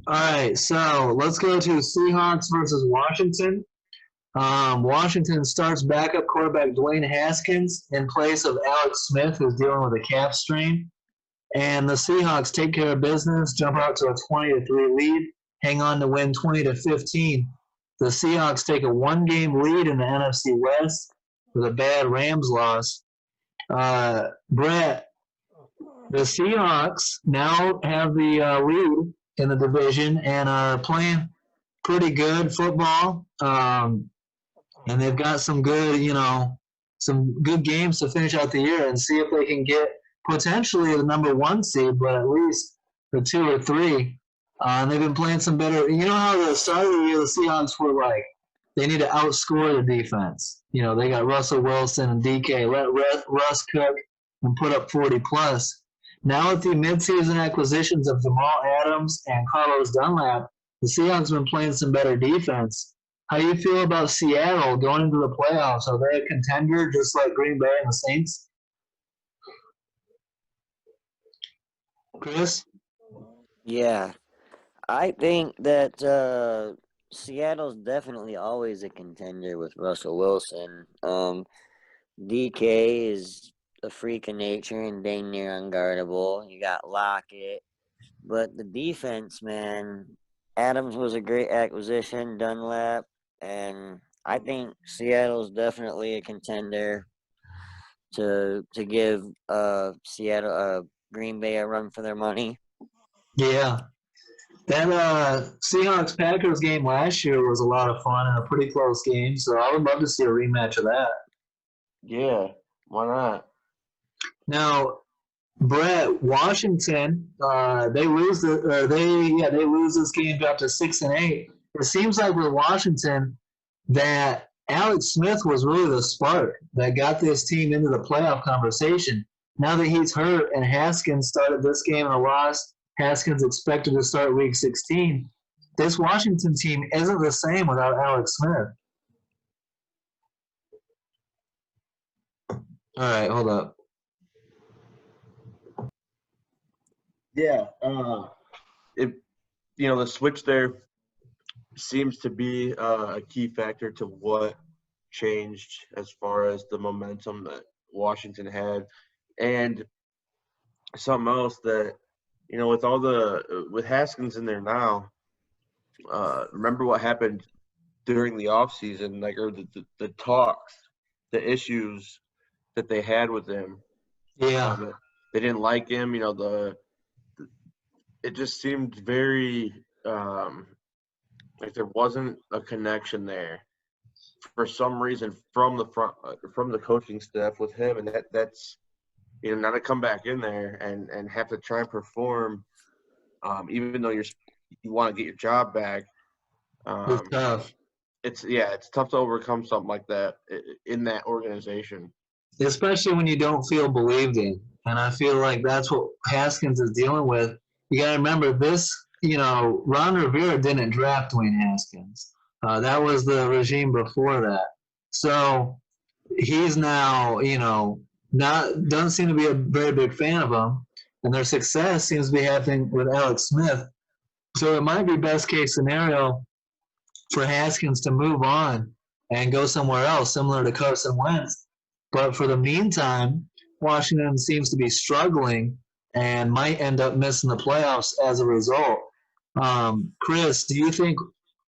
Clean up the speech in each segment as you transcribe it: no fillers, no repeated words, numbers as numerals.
All right, so let's go to Seahawks versus Washington. Washington starts backup quarterback Dwayne Haskins in place of Alex Smith, who's dealing with a calf strain. And the Seahawks take care of business, jump out to a 20-3 lead, hang on to win 20-15. The Seahawks take a one-game lead in the NFC West with a bad Rams loss. Brett, the Seahawks now have the lead in the division and are playing pretty good football. And they've got some good games to finish out the year and see if they can get potentially the number one seed, but at least the 2 or 3. And they've been playing some better. You know how the start of the year the Seahawks were like they need to outscore the defense. They got Russell Wilson and DK. Let Russ cook and put up 40 plus. Now with the midseason acquisitions of Jamal Adams and Carlos Dunlap, the Seahawks have been playing some better defense. How do you feel about Seattle going into the playoffs? Are they a contender just like Green Bay and the Saints? Chris? Yeah, I think that Seattle's definitely always a contender with Russell Wilson. DK is a freak of nature and dang near unguardable. You got Lockett. But the defense, man, Adams was a great acquisition, Dunlap, and I think Seattle's definitely a contender to give Seattle Green Bay a run for their money. Yeah. That Seahawks Packers game last year was a lot of fun and a pretty close game, so I would love to see a rematch of that. Yeah, why not? Now, Brett, Washington, they lose this game, drop to 6-8. It seems like with Washington that Alex Smith was really the spark that got this team into the playoff conversation. Now that he's hurt and Haskins started this game in a loss, Haskins expected to start week 16. This Washington team isn't the same without Alex Smith. All right, hold up. Yeah, the switch there seems to be a key factor to what changed as far as the momentum that Washington had, and something else that with Haskins in there now. Remember what happened during the offseason, or the talks, the issues that they had with him. Yeah, they didn't like him. It just seemed very like there wasn't a connection there for some reason from the coaching staff with him, and that's now to come back in there and have to try and perform, even though you want to get your job back. it's tough. It's tough to overcome something like that in that organization, especially when you don't feel believed in. And I feel like that's what Haskins is dealing with. You got to remember this, Ron Rivera didn't draft Dwayne Haskins. That was the regime before that. So he's now, doesn't seem to be a very big fan of him. And their success seems to be happening with Alex Smith. So it might be best case scenario for Haskins to move on and go somewhere else, similar to Carson Wentz. But for the meantime, Washington seems to be struggling and might end up missing the playoffs as a result. Chris, do you think?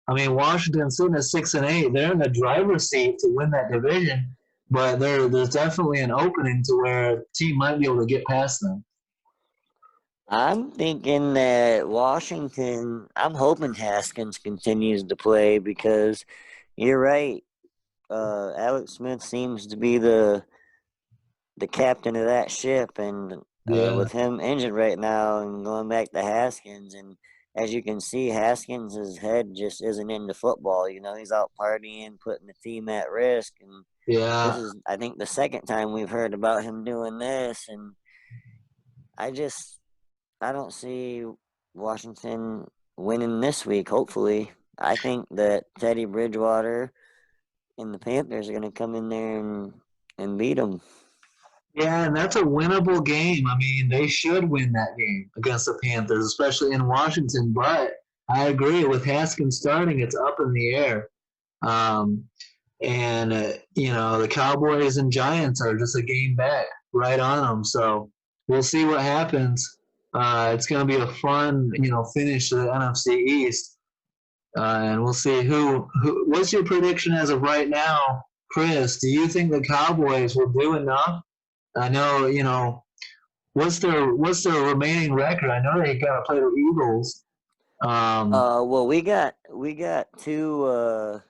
Washington's sitting at 6-8. They're in the driver's seat to win that division, but there's definitely an opening to where a team might be able to get past them. I'm thinking that Washington, I'm hoping Haskins continues to play because you're right. Alex Smith seems to be the captain of that ship, and with him injured right now and going back to Haskins, and as you can see, Haskins' head just isn't into football. He's out partying, putting the team at risk, and this is, I think, the second time we've heard about him doing this, and I don't see Washington winning this week, hopefully. I think that Teddy Bridgewater and the Panthers are going to come in there and beat them. Yeah, and that's a winnable game. They should win that game against the Panthers, especially in Washington. But I agree. With Haskins starting, it's up in the air. Um, and the Cowboys and Giants are just a game back, right on them. So we'll see what happens. It's going to be a fun, finish to the NFC East, and we'll see who. What's your prediction as of right now, Chris? Do you think the Cowboys will do enough? I know, what's their remaining record? I know they got to play the Eagles. Well, we got two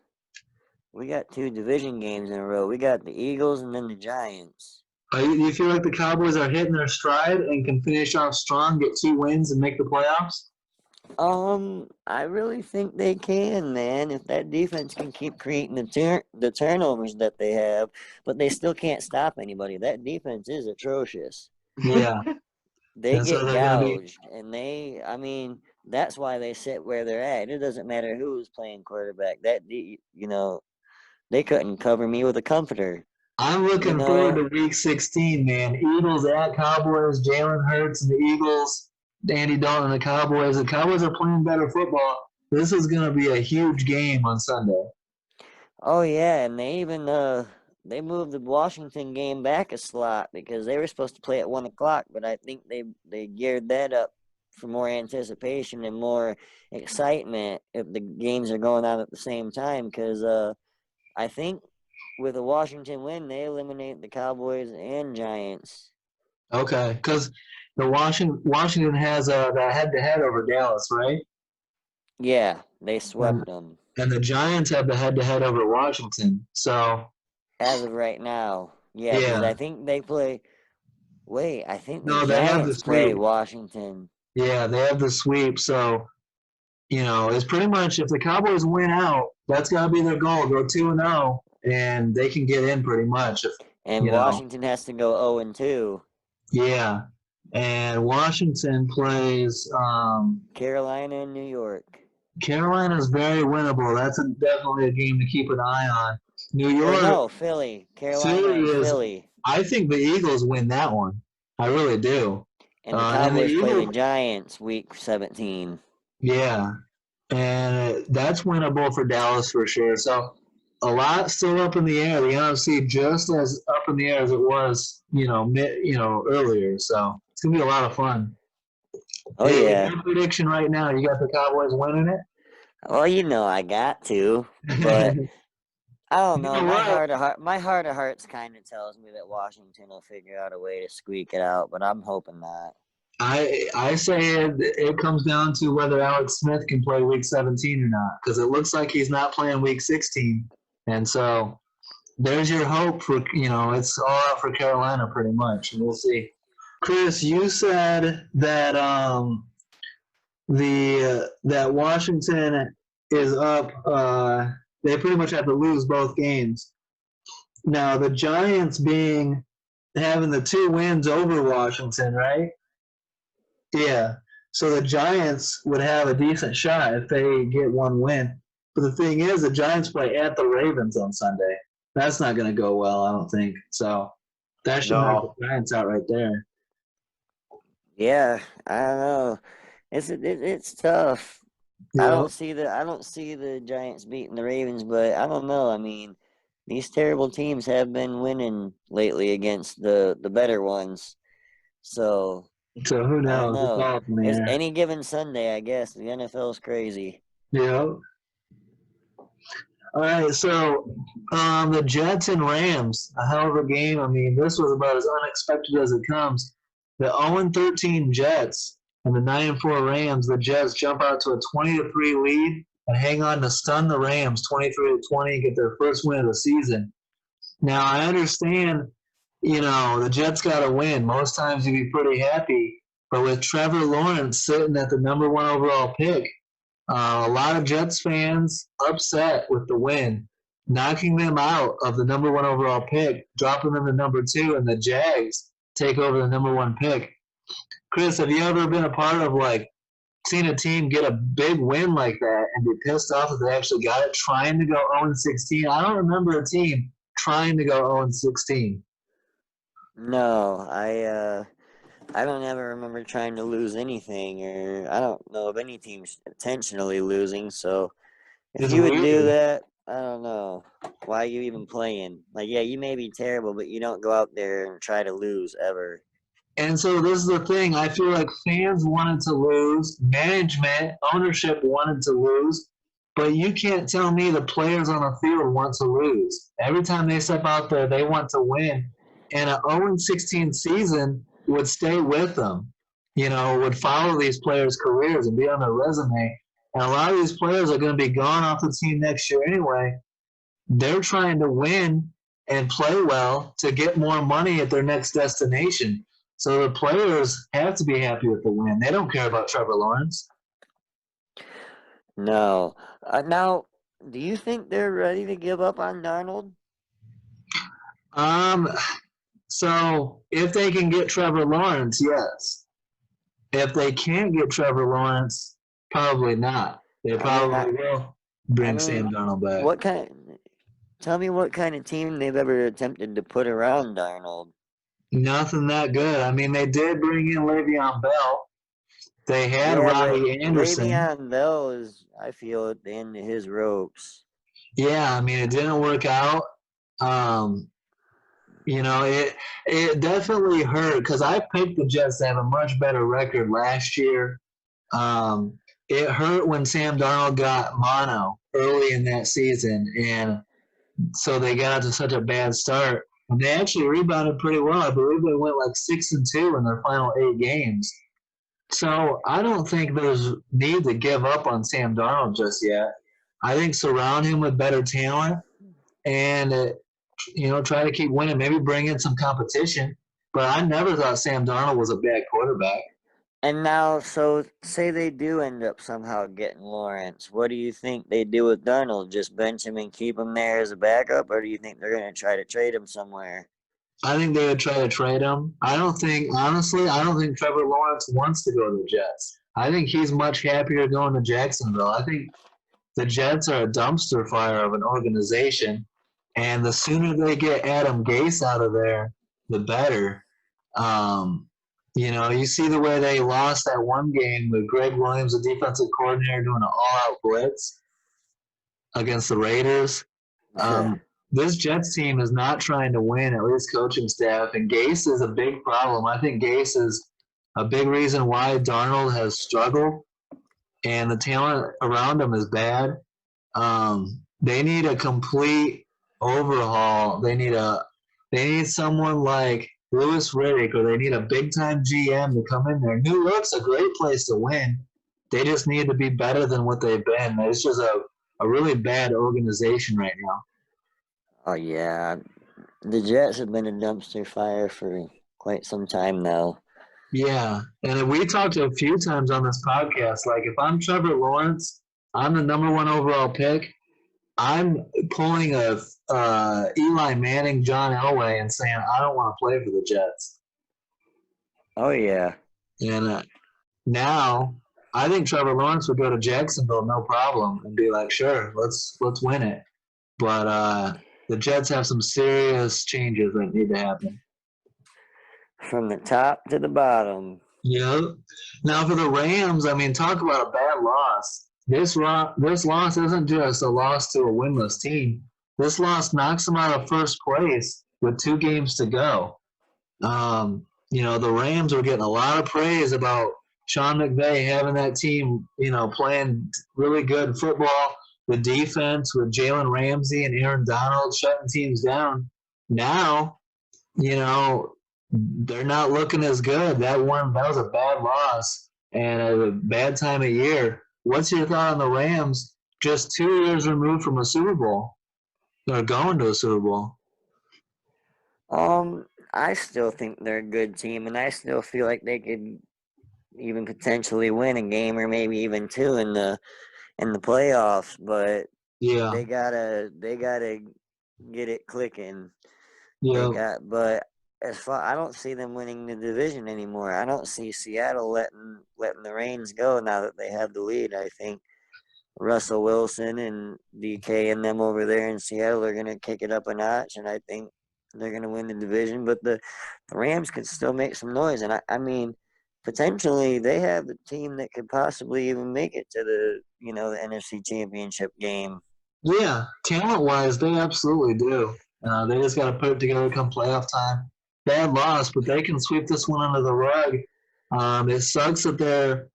division games in a row. We got the Eagles and then the Giants. Do you feel like the Cowboys are hitting their stride and can finish off strong, get 2 wins, and make the playoffs? I really think they can, man. If that defense can keep creating the turnovers that they have, but they still can't stop anybody. That defense is atrocious. Yeah. They And so get they're going to be. gouged, and that's why they sit where they're at. It doesn't matter who's playing quarterback. They couldn't cover me with a comforter. I'm looking forward to Week 16, man. Eagles at Cowboys, Jalen Hurts and the Eagles, Andy Dalton and the Cowboys. The Cowboys are playing better football. This is going to be a huge game on Sunday. Oh yeah, and they moved the Washington game back a slot because they were supposed to play at 1:00, but I think they geared that up for more anticipation and more excitement if the games are going on at the same time. Because I think with a Washington win, they eliminate the Cowboys and Giants. Okay, because the Washington has that head-to-head over Dallas, right? Yeah, they swept them. And the Giants have the head-to-head over Washington. So as of right now, yeah, because I think they play. Wait, I think the they have the Giants play sweep. Washington. Yeah, they have the sweep. So it's pretty much if the Cowboys win out, that's got to be their goal. Go 2-0, and they can get in pretty much. And Washington has to go 0-2. Yeah, and Washington plays Carolina and New York. Carolina's very winnable. That's definitely a game to keep an eye on. New York. No, Philly. Carolina and Philly. I think the Eagles win that one. I really do. And the Cowboys play the Giants Week 17. Yeah, and that's winnable for Dallas for sure. So a lot still up in the air. The NFC just as up in the air as it was, earlier. So it's gonna be a lot of fun. Oh yeah. Your prediction right now, you got the Cowboys winning it? Well, I got to, but I don't know. My heart of hearts kind of tells me that Washington will figure out a way to squeak it out, but I'm hoping not. I say it comes down to whether Alex Smith can play Week 17 or not, because it looks like he's not playing Week 16, and so there's your hope for it's all out for Carolina pretty much, and we'll see. Chris, you said that that Washington is up. They pretty much have to lose both games. Now the Giants having the 2 wins over Washington, right? Yeah. So the Giants would have a decent shot if they get 1 win. But the thing is, the Giants play at the Ravens on Sunday. That's not going to go well, I don't think. So that should knock the Giants out right there. Yeah, I don't know. It's tough. Yeah. I don't see the Giants beating the Ravens, but I don't know. I mean, these terrible teams have been winning lately against the better ones. So who knows? It's any given Sunday, I guess. The NFL is crazy. Yeah. All right, so the Jets and Rams, a hell of a game. I mean, this was about as unexpected as it comes. The 0-13 Jets and the 9-4 Rams, the Jets jump out to a 20-3 lead and hang on to stun the Rams 23-20 and get their first win of the season. Now, I understand, the Jets got to win. Most times you'd be pretty happy. But with Trevor Lawrence sitting at the number 1 overall pick, a lot of Jets fans upset with the win, knocking them out of the number 1 overall pick, dropping them to number 2, and the Jags take over the number 1 pick. Chris, have you ever been a part of seeing a team get a big win like that and be pissed off that they actually got it, trying to go 0-16? I don't remember a team trying to go 0-16. No, I don't ever remember trying to lose anything, or I don't know of any teams intentionally losing. So if It's you would do weird. that, I don't know why you even playing. Like, yeah, you may be terrible, but you don't go out there and try to lose ever. And so this is the thing. I feel like fans wanted to lose, management, ownership wanted to lose, but you can't tell me the players on the field want to lose. Every time they step out there, they want to win. And an 0-16 season would stay with them, would follow these players' careers and be on their resume. And a lot of these players are going to be gone off the team next year anyway. They're trying to win and play well to get more money at their next destination. So the players have to be happy with the win. They don't care about Trevor Lawrence. No. Now, do you think they're ready to give up on Darnold? Um, so if they can get Trevor Lawrence, yes. If they can't get Trevor Lawrence, probably not. They I mean, probably will I bring mean, Sam Darnold back. what kind? Tell me what kind of team they've ever attempted to put around Darnold. Nothing that good. I mean, they did bring in Le'Veon Bell. They had Yeah, but Robbie Anderson. Le'Veon Bell is, I feel, at the end of his ropes. Yeah, I mean, it didn't work out. Um, it definitely hurt because I picked the Jets to have a much better record last year. It hurt when Sam Darnold got mono early in that season, and so they got out to such a bad start. And they actually rebounded pretty well. I believe they went like 6-2 in their final 8 games. So I don't think there's need to give up on Sam Darnold just yet. I think surround him with better talent and try to keep winning. Maybe bring in some competition. But I never thought Sam Darnold was a bad quarterback. And now, so say they do end up somehow getting Lawrence. What do you think they do with Darnold? Just bench him and keep him there as a backup, or do you think they're going to try to trade him somewhere? I think they would try to trade him. Honestly, I don't think Trevor Lawrence wants to go to the Jets. I think he's much happier going to Jacksonville. I think the Jets are a dumpster fire of an organization, and the sooner they get Adam Gase out of there, the better. You see the way they lost that one game with Greg Williams, the defensive coordinator, doing an all-out blitz against the Raiders. This Jets team is not trying to win, at least coaching staff, and Gase is a big problem. I think Gase is a big reason why Darnold has struggled, and the talent around him is bad. They need a complete overhaul. They need someone like Louis Riddick, or they need a big time GM to come in there. New York's a great place to win. They just need to be better than what they've been. It's just a really bad organization right now. Oh, yeah. The Jets have been a dumpster fire for quite some time now. Yeah, and we talked a few times on this podcast. Like, if I'm Trevor Lawrence, I'm the number one overall pick. I'm pulling a Eli Manning, John Elway, and saying I don't want to play for the Jets. Oh, yeah. And now I think Trevor Lawrence would go to Jacksonville no problem and be like, sure, let's win it. But the Jets have some serious changes that need to happen. From the top to the bottom. Yeah. Now for the Rams, I mean, talk about a bad loss. This loss isn't just a loss to a winless team. This loss knocks them out of first place with 2 games to go. The Rams were getting a lot of praise about Sean McVay having that team, playing really good football. The defense with Jalen Ramsey and Aaron Donald shutting teams down. Now, they're not looking as good. That was a bad loss and a bad time of year. What's your thought on the Rams just 2 years removed from a Super Bowl? They're going to a Super Bowl. I still think they're a good team, and I still feel like they could even potentially win a game or maybe even 2 in the playoffs. But yeah, they gotta get it clicking. yeah. But I don't see them winning the division anymore. I don't see Seattle letting the reins go now that they have the lead. I think Russell Wilson and DK and them over there in Seattle are gonna kick it up a notch, and I think they're going to win the division, but the Rams could still make some noise. And I mean, potentially they have the team that could possibly even make it to the NFC Championship game. Yeah, talent-wise, they absolutely do. They just got to put it together come playoff time. Bad loss, but they can sweep this one under the rug. It sucks that they're,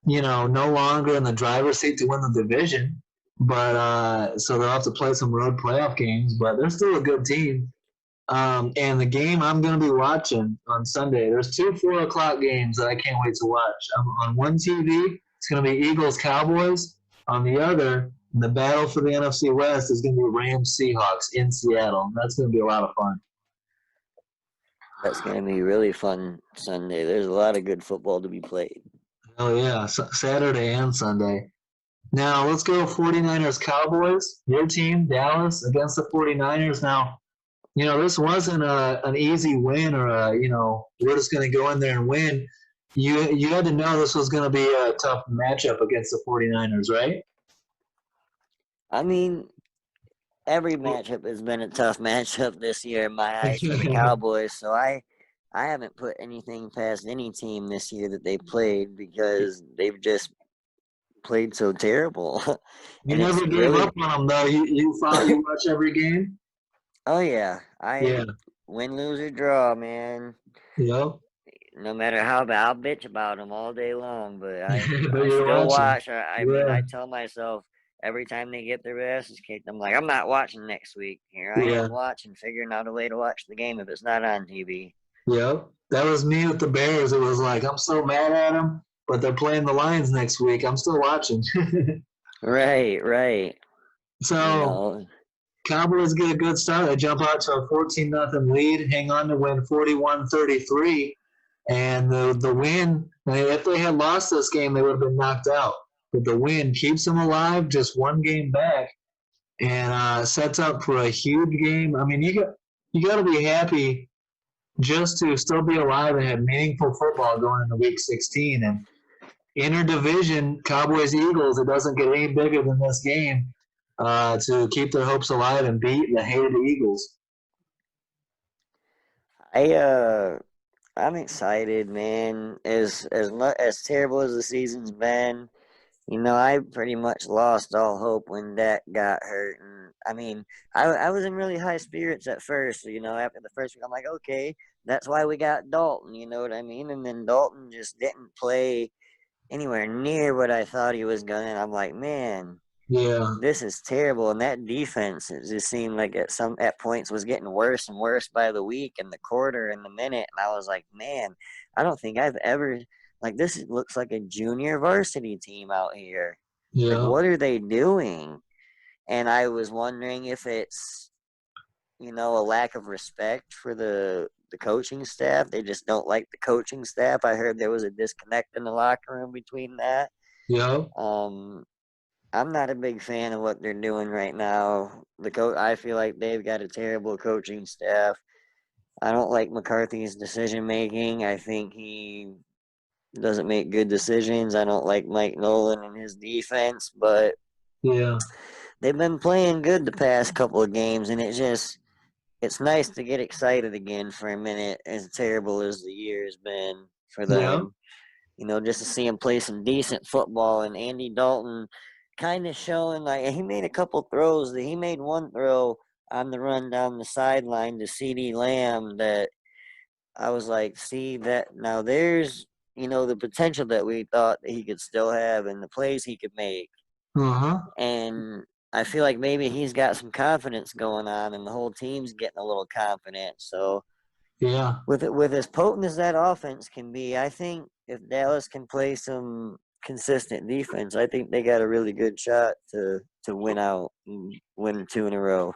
no longer in the driver's seat to win the division, but so they'll have to play some road playoff games. But they're still a good team. And the game I'm going to be watching on Sunday, there's 2 4 o'clock games that I can't wait to watch. On one TV, it's going to be Eagles-Cowboys. On the other, the battle for the NFC West is going to be Rams-Seahawks in Seattle. That's going to be a lot of fun. That's going to be really fun Sunday. There's a lot of good football to be played. Oh, yeah, Saturday and Sunday. Now, let's go 49ers-Cowboys. Your team, Dallas, against the 49ers. Now, this wasn't an easy win or we're just going to go in there and win. You had to know this was going to be a tough matchup against the 49ers, right? I mean, every matchup has been a tough matchup this year in my eyes for the Cowboys. So I haven't put anything past any team this year that they played because they've just played so terrible. You never gave up on them, though. You thought you watch every game? Oh, yeah. Win, lose, or draw, man. Yep. No matter how bad, I'll bitch about them all day long, but I But you're still watch. watching. I mean, I tell myself every time they get their asses kicked, I'm like, I'm not watching next week. Here I am watching, figuring out a way to watch the game if it's not on TV. Yep. That was me with the Bears. It was like, I'm so mad at them, but they're playing the Lions next week. I'm still watching. Right. So, Cowboys get a good start. They jump out to a 14-0 lead, hang on to win 41-33. And the win, if they had lost this game, they would have been knocked out. But the win keeps them alive, just one game back, and sets up for a huge game. I mean, you got to be happy just to still be alive and have meaningful football going into Week 16. And interdivision, Cowboys-Eagles, it doesn't get any bigger than this game to keep their hopes alive and beat the hated Eagles. I'm excited, man. As terrible as the season's been, I pretty much lost all hope when Dak got hurt. And I mean, I was in really high spirits at first. After the first week, I'm like, okay, that's why we got Dalton. You know what I mean? And then Dalton just didn't play anywhere near what I thought he was gonna. And I'm like, man, yeah, this is terrible. And that defense, it just seemed like at points was getting worse and worse by the week and the quarter and the minute. And I was like, man, I don't think I've ever. Like, this looks like a junior varsity team out here. Yeah. Like, what are they doing? And I was wondering if it's, a lack of respect for the coaching staff. They just don't like the coaching staff. I heard there was a disconnect in the locker room between that. Yeah. I'm not a big fan of what they're doing right now. I feel like they've got a terrible coaching staff. I don't like McCarthy's decision making. I think he doesn't make good decisions. I don't like Mike Nolan and his defense, but they've been playing good the past couple of games, and it's nice to get excited again for a minute, as terrible as the year has been for them. Just to see him play some decent football, and Andy Dalton kind of showing, like, he made a couple throws. He made one throw on the run down the sideline to CeeDee Lamb that I was like, see that now there's the potential that we thought that he could still have and the plays he could make. And I feel like maybe he's got some confidence going on and the whole team's getting a little confident. So with as potent as that offense can be, I think if Dallas can play some consistent defense, I think they got a really good shot to win out and win 2 in a row.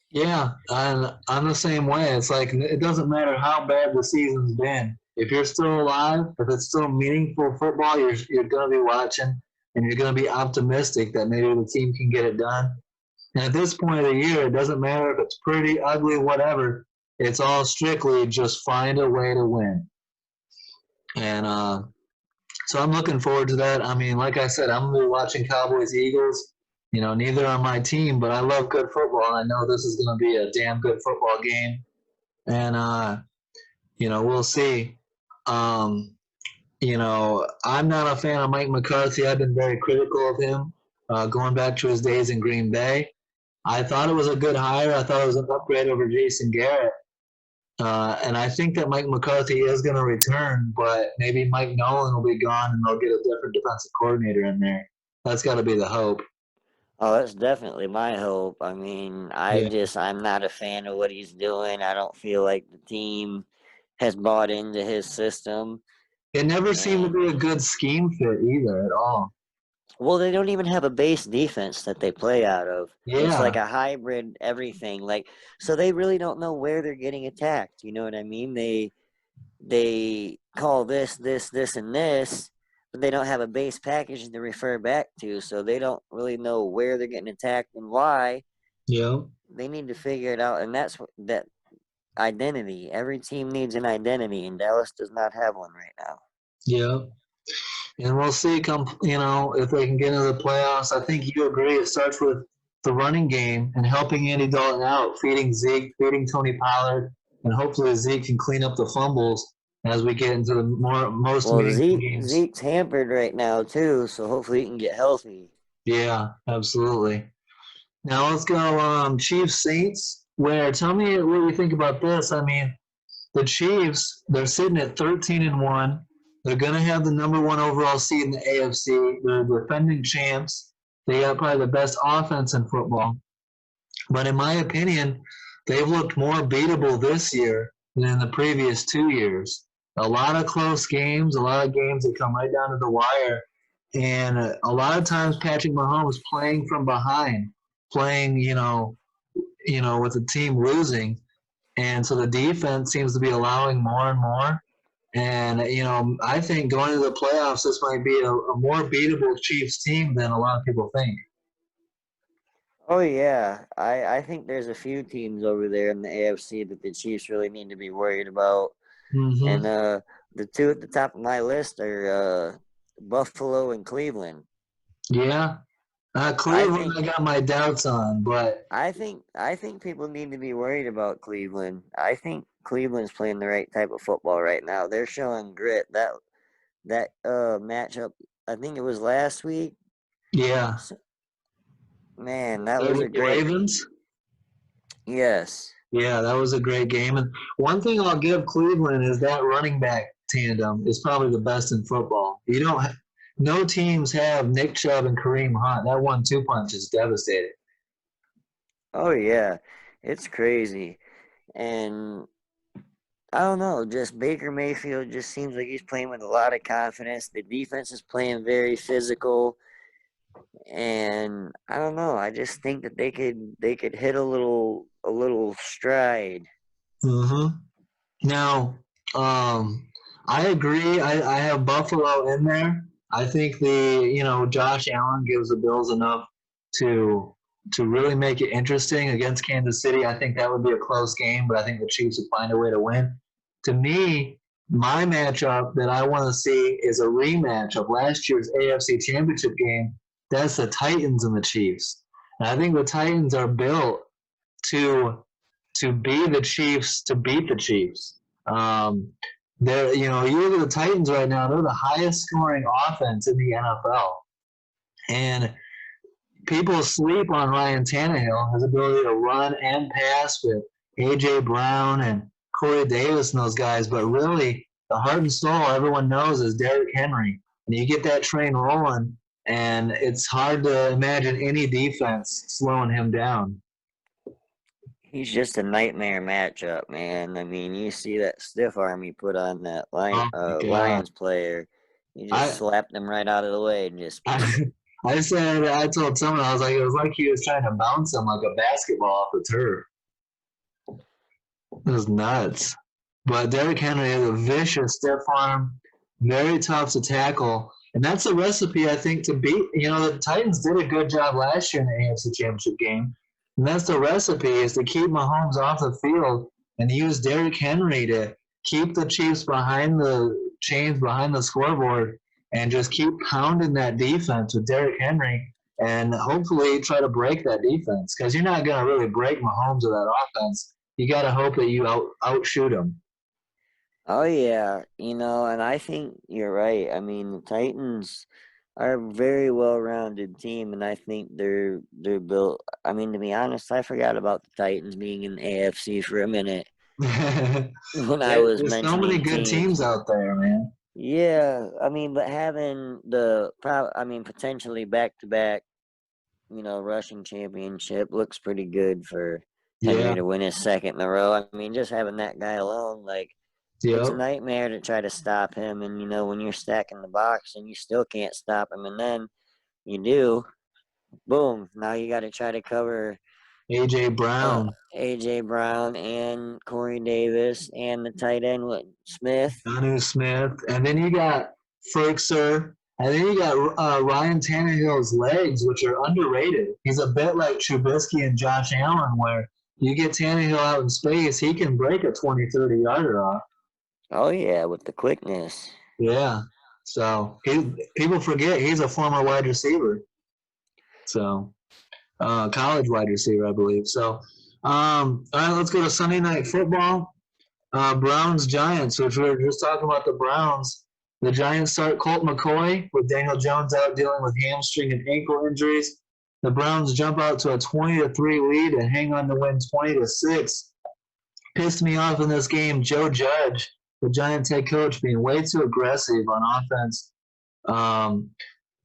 Yeah, I'm the same way. It's like it doesn't matter how bad the season's been. If you're still alive, if it's still meaningful football, you're going to be watching, and you're going to be optimistic that maybe the team can get it done. And at this point of the year, it doesn't matter if it's pretty, ugly, whatever. It's all strictly just find a way to win. And so I'm looking forward to that. I mean, like I said, I'm going to be watching Cowboys-Eagles. Neither are my team, but I love good football. I know this is going to be a damn good football game. And we'll see. I'm not a fan of Mike McCarthy. I've been very critical of him going back to his days in Green Bay. I thought it was a good hire. I thought it was an upgrade over Jason Garrett. And I think that Mike McCarthy is going to return, but maybe Mike Nolan will be gone and they'll get a different defensive coordinator in there. That's got to be the hope. Oh, that's definitely my hope. I mean, I'm not a fan of what he's doing. I don't feel like the team has bought into his system. It never seemed to be a good scheme fit either at all. Well, they don't even have a base defense that they play out of. Yeah. It's like a hybrid everything. So they really don't know where they're getting attacked. You know what I mean? They call this, and this, but they don't have a base package to refer back to, so they don't really know where they're getting attacked and why. Yeah. They need to figure it out, and that's that identity. Every team needs an identity, and Dallas does not have one right now. Yeah. And we'll see if they can get into the playoffs. I think you agree it starts with the running game and helping Andy Dalton out, feeding Zeke, feeding Tony Pollard, and hopefully Zeke can clean up the fumbles as we get into the most meaningful games. Zeke's hampered right now too, so hopefully he can get healthy. Yeah, absolutely. Now let's go Chiefs Saints. Tell me what you think about this. I mean, the Chiefs, they're sitting at 13-1. They're going to have the number 1 overall seed in the AFC. They're defending champs. They got probably the best offense in football. But in my opinion, they've looked more beatable this year than in the previous 2 years. A lot of close games, a lot of games that come right down to the wire. And a lot of times Patrick Mahomes playing from behind, playing, with the team losing. And so the defense seems to be allowing more and more. And, I think going to the playoffs, this might be a more beatable Chiefs team than a lot of people think. Oh, yeah. I think there's a few teams over there in the AFC that the Chiefs really need to be worried about. Mm-hmm. And the two at the top of my list are Buffalo and Cleveland. Yeah. Cleveland, I got my doubts on, but I think people need to be worried about Cleveland. I think Cleveland's playing the right type of football right now. They're showing grit. That matchup, I think it was last week. Yeah. Man, that was a great. Ravens? Yes. Yeah, that was a great game. And one thing I'll give Cleveland is that running back tandem is probably the best in football. No teams have Nick Chubb and Kareem Hunt. That 1-2 punch is devastating. Oh, yeah. It's crazy. And I don't know, just Baker Mayfield just seems like he's playing with a lot of confidence. The defense is playing very physical. And I don't know, I just think that they could hit a little stride. Mm-hmm. Now, I agree. I have Buffalo in there. I think Josh Allen gives the Bills enough to really make it interesting against Kansas City. I think that would be a close game, but I think the Chiefs would find a way to win. To me, my matchup that I want to see is a rematch of last year's AFC Championship game. That's the Titans and the Chiefs. And I think the Titans are built to be the Chiefs, to beat the Chiefs. You look at the Titans right now, they're the highest scoring offense in the NFL. And people sleep on Ryan Tannehill, his ability to run and pass with A.J. Brown and Corey Davis and those guys. But really, the heart and soul everyone knows is Derrick Henry. And you get that train rolling, and it's hard to imagine any defense slowing him down. He's just a nightmare matchup, man. I mean, you see that stiff arm he put on that Lions player. He just slapped him right out of the way and just. I told someone, I was like, it was like he was trying to bounce him like a basketball off the turf. It was nuts. But Derrick Henry has a vicious stiff arm, very tough to tackle. And that's a recipe, I think, to beat. The Titans did a good job last year in the AFC Championship game. And that's the recipe, is to keep Mahomes off the field and use Derrick Henry to keep the Chiefs behind the chains, behind the scoreboard, and just keep pounding that defense with Derrick Henry and hopefully try to break that defense, because you're not going to really break Mahomes with that offense you got to hope that you outshoot them. Oh yeah, and I think you're right. I mean, the Titans are a very well-rounded team, and I think they're built. I mean, to be honest, I forgot about the Titans being in the AFC for a minute when I was There's so many mentioning good teams. teams out there, man. Yeah, I mean, but having I mean, potentially back-to-back, rushing championship looks pretty good for Yeah. Henry to win his second in a row. I mean, just having that guy alone, like, it's a Yep. nightmare to try to stop him. And, when you're stacking the box and you still can't stop him, and then you do, boom, now you got to try to cover AJ Brown, A.J. Brown and Corey Davis and the tight end, Smith. Jonnu Smith, and then you got Ferkser, and then you got Ryan Tannehill's legs, which are underrated. He's a bit like Trubisky and Josh Allen, where you get Tannehill out in space, he can break a 20, 30-yarder off. Oh, yeah, with the quickness. Yeah. So people forget he's a former wide receiver. So college wide receiver, I believe. So all right, let's go to Sunday Night Football. Browns Giants, which we were just talking about the Browns. The Giants start Colt McCoy with Daniel Jones out dealing with hamstring and ankle injuries. The Browns jump out to a 20-3 lead and hang on to win 20-6. Pissed me off in this game, Joe Judge, the Giants head coach, being way too aggressive on offense. Um,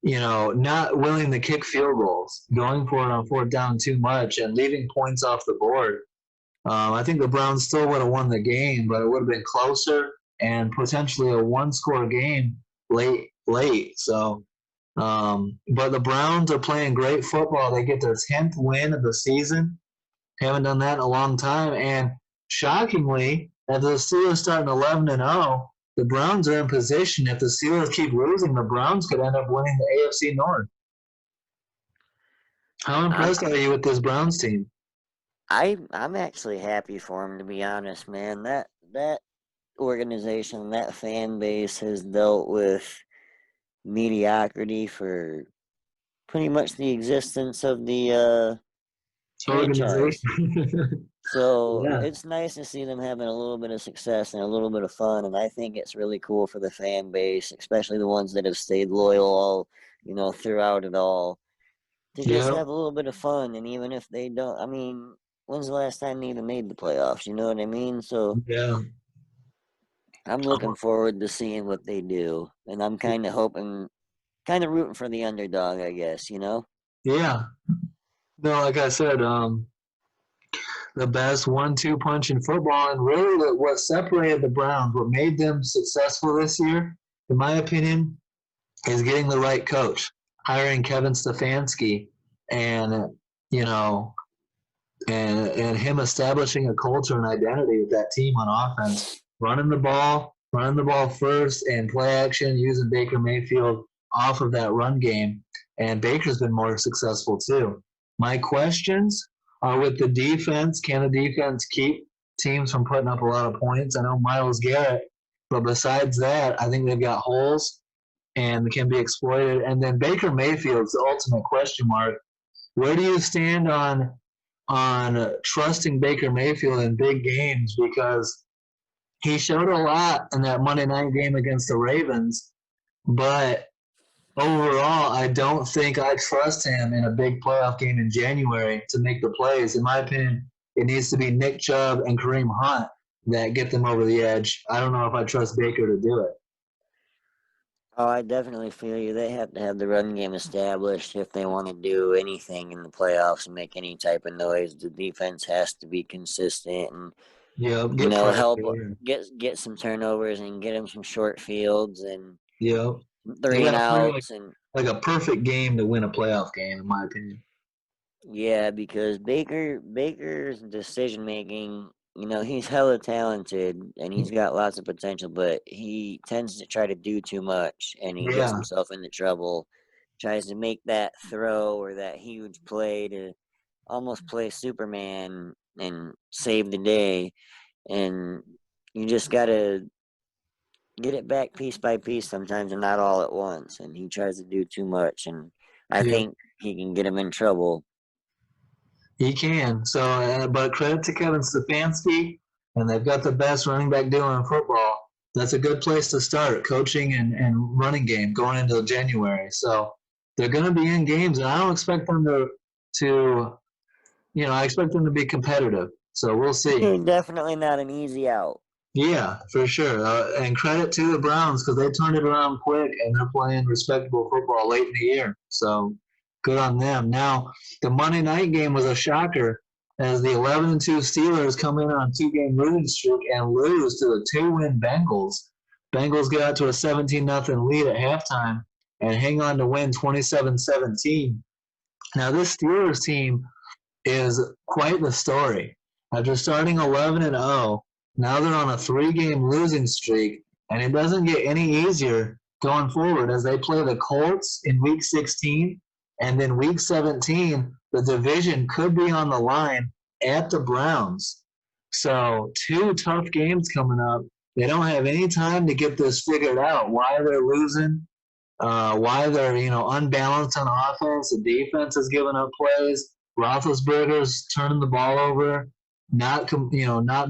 not willing to kick field goals, going for it on fourth down too much, and leaving points off the board. I think the Browns still would have won the game, but it would have been closer and potentially a one-score game late. So, but the Browns are playing great football. They get their 10th win of the season. Haven't done that in a long time. And shockingly, as the Steelers starting 11-0, the Browns are in position. If the Steelers keep losing, the Browns could end up winning the AFC North. How impressed are you with this Browns team? I'm actually happy for him, to be honest, man. That organization, that fan base has dealt with mediocrity for pretty much the existence of the franchise. Organization. So Yeah. it's nice to see them having a little bit of success and a little bit of fun, and I think it's really cool for the fan base, especially the ones that have stayed loyal all, throughout it all, to just Yeah. have a little bit of fun. And even if they don't, I mean, when's the last time they even made the playoffs? You know what I mean? So Yeah. I'm looking forward to seeing what they do, and I'm kind of hoping, kind of rooting for the underdog, I guess. Yeah. No, like I said, the best 1-2 punch in football, and really what separated the Browns, what made them successful this year, in my opinion, is getting the right coach, hiring Kevin Stefanski, and you know, and him establishing a culture and identity with that team on offense, running the ball first, and play action using Baker Mayfield off of that run game. And Baker's been more successful too. My questions are with the defense. Can the defense keep teams from putting up a lot of points? I know Myles Garrett, but besides that, I think they've got holes and can be exploited. And then Baker Mayfield's the ultimate question mark. Where do you stand on trusting Baker Mayfield in big games, because he showed a lot in that Monday night game against the Ravens, but overall, I don't think I trust him in a big playoff game in January to make the plays. In my opinion, it needs to be Nick Chubb and Kareem Hunt that get them over the edge. I don't know if I trust Baker to do it. Oh, I definitely feel you. They have to have the run game established if they want to do anything in the playoffs and make any type of noise. The defense has to be consistent and Yeah, get help pressure. get some turnovers and get them some short fields and Yeah, they three got and to play outs. And like a perfect game to win a playoff game, in my opinion. yeah, because Baker's decision making, he's hella talented and he's got lots of potential, but he tends to try to do too much and he gets Yeah, himself into trouble. Tries to make that throw or that huge play to almost play Superman and save the day, and you just gotta get it back piece by piece sometimes and not all at once. And he tries to do too much, and I yeah. think he can get him in trouble. He can. So, but credit to Kevin Stefanski, and they've got the best running back duo in football. That's a good place to start coaching and running game going into January. So they're going to be in games, and I don't expect them to I expect them to be competitive. So we'll see. Definitely not an easy out. Yeah, for sure. And credit to the Browns because they turned it around quick and they're playing respectable football late in the year. So good on them. Now, the Monday night game was a shocker as the 11-2 Steelers come in on a 2-game losing streak and lose to the 2-win Bengals. Bengals get out to a 17-0 lead at halftime and hang on to win 27-17. Now, this Steelers team is quite the story. After starting 11-0, now they're on a 3-game losing streak, and it doesn't get any easier going forward as they play the Colts in Week 16, and then Week 17, the division could be on the line at the Browns. So 2 tough games coming up. They don't have any time to get this figured out, why they're losing, why they're unbalanced on offense. The defense is giving up plays. Roethlisberger's turning the ball over, not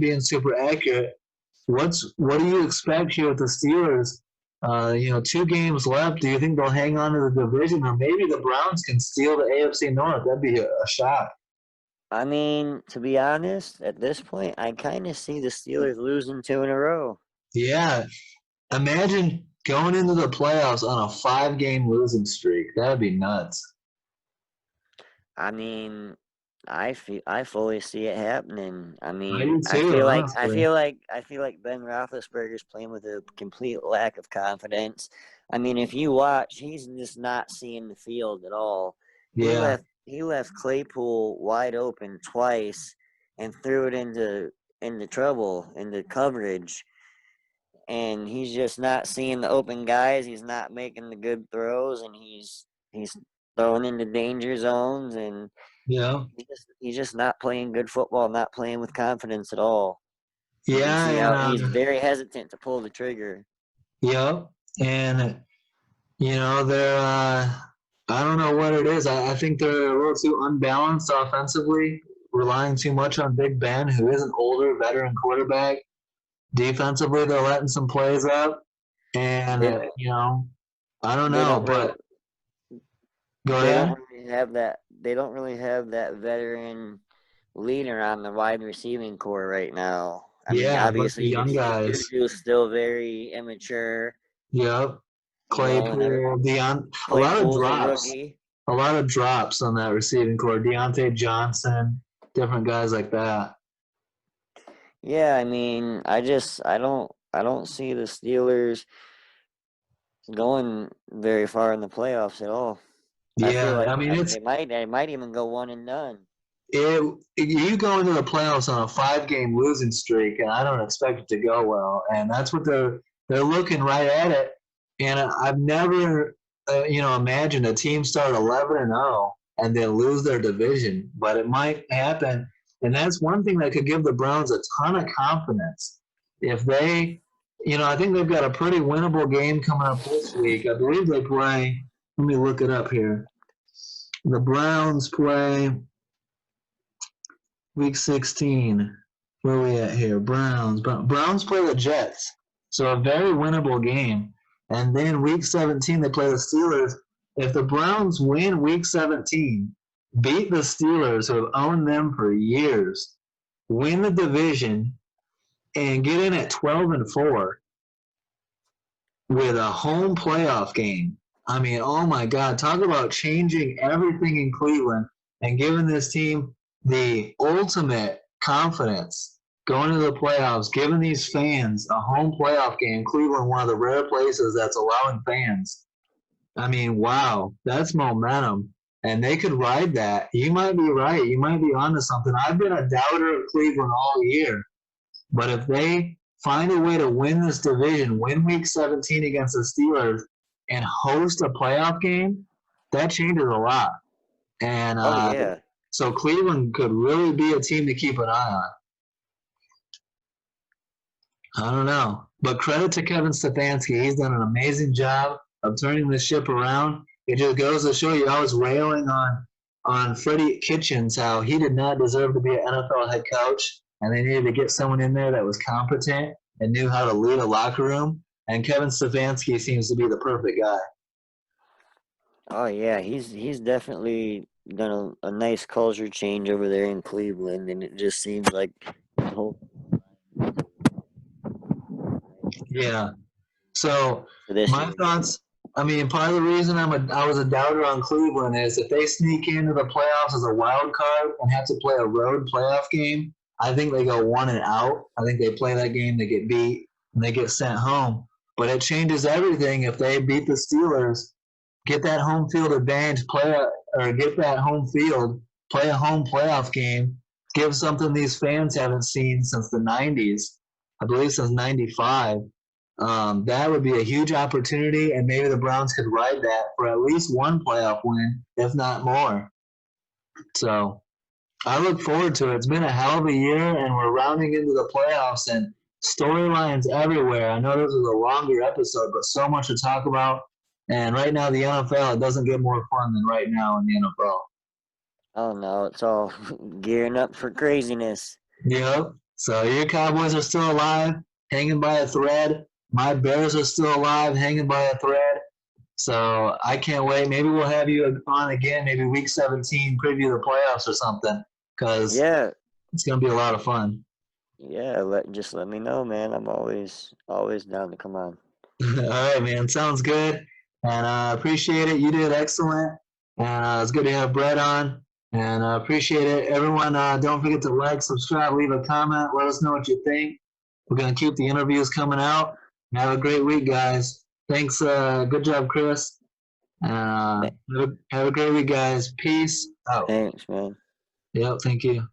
being super accurate. What do you expect here with the Steelers? 2 games left. Do you think they'll hang on to the division, or maybe the Browns can steal the AFC North? That'd be a shock. I mean, to be honest, at this point, I kind of see the Steelers losing 2 in a row. Yeah, imagine going into the playoffs on a 5-game losing streak. That'd be nuts. I mean, I fully see it happening. I I mean, do too, honestly. I feel like Ben Roethlisberger's playing with a complete lack of confidence. I mean, if you watch, he's just not seeing the field at all. Yeah. He left Claypool wide open twice and threw it into coverage. And he's just not seeing the open guys. He's not making the good throws, and he's throwing into danger zones, and Yeah. he's just not playing good football, not playing with confidence at all. You can Yeah, see how and he's very hesitant to pull the trigger. yep. And they're I don't know what it is. I think they're a little too unbalanced offensively, relying too much on Big Ben, who is an older veteran quarterback. Defensively, they're letting some plays up, and They- I don't They know, don't but go they ahead. don't really have that. They don't really have that veteran leader on the wide receiving core right now. I mean, Yeah, but the obviously, young guys. Juju's still very immature. Yep. And Claypool, a lot of Claypool's a drops. rookie. A lot of drops on that receiving core. Deontay Johnson, different guys like that. Yeah, I mean, I don't see the Steelers going very far in the playoffs at all. I feel Yeah, like I mean they might even go 1 and done. you go into the playoffs on a 5-game losing streak, and I don't expect it to go well. And that's what they're looking right at it. And I've never imagined a team start 11-0 and then lose their division, but it might happen. And that's one thing that could give the Browns a ton of confidence if they, I think they've got a pretty winnable game coming up this week. I believe they play. Let me look it up here. The Browns play Week 16. Where are we at here? Browns play the Jets. So a very winnable game. And then Week 17, they play the Steelers. If the Browns win Week 17, beat the Steelers, who have owned them for years, win the division, and get in at 12-4 with a home playoff game. I mean, oh my God, talk about changing everything in Cleveland and giving this team the ultimate confidence going to the playoffs, giving these fans a home playoff game. Cleveland, one of the rare places that's allowing fans. I mean, wow, that's momentum. And they could ride that. You might be right. You might be onto something. I've been a doubter of Cleveland all year. But if they find a way to win this division, win Week 17 against the Steelers, and host a playoff game, that changes a lot. And yeah. so Cleveland could really be a team to keep an eye on. I don't know. But credit to Kevin Stefanski. He's done an amazing job of turning this ship around. It just goes to show you, I was railing on on Freddie Kitchens how he did not deserve to be an NFL head coach, and they needed to get someone in there that was competent and knew how to lead a locker room. And Kevin Stefanski seems to be the perfect guy. Oh yeah, he's definitely done a nice culture change over there in Cleveland, and it just seems like the whole Yeah. So for this my year. thoughts. I mean, part of the reason I was a doubter on Cleveland is if they sneak into the playoffs as a wild card and have to play a road playoff game, I think they go 1-out. I think they play that game, they get beat, and they get sent home. But it changes everything if they beat the Steelers, get that home field advantage, get that home field, play a home playoff game, give something these fans haven't seen since the '90s. I believe since '95. That would be a huge opportunity, and maybe the Browns could ride that for at least one playoff win, if not more. So I look forward to it. It's been a hell of a year, and we're rounding into the playoffs and storylines everywhere. I know this was a longer episode, but so much to talk about. And right now, the NFL, it doesn't get more fun than right now in the NFL. Oh no, it's all gearing up for craziness. Yep. So your Cowboys are still alive, hanging by a thread. My Bears are still alive, hanging by a thread. So I can't wait. Maybe we'll have you on again, maybe week 17, preview the playoffs or something, because Yeah, it's going to be a lot of fun. yeah. Just let me know, man. I'm always down to come on. All right, man. Sounds good. And I appreciate it. You did excellent. And it's good to have Brett on. And I appreciate it. Everyone, don't forget to like, subscribe, leave a comment. Let us know what you think. We're going to keep the interviews coming out. And have a great week, guys. Thanks. Good job, Chris. Have a great week, guys. Peace out. Thanks, man. Yep. Thank you.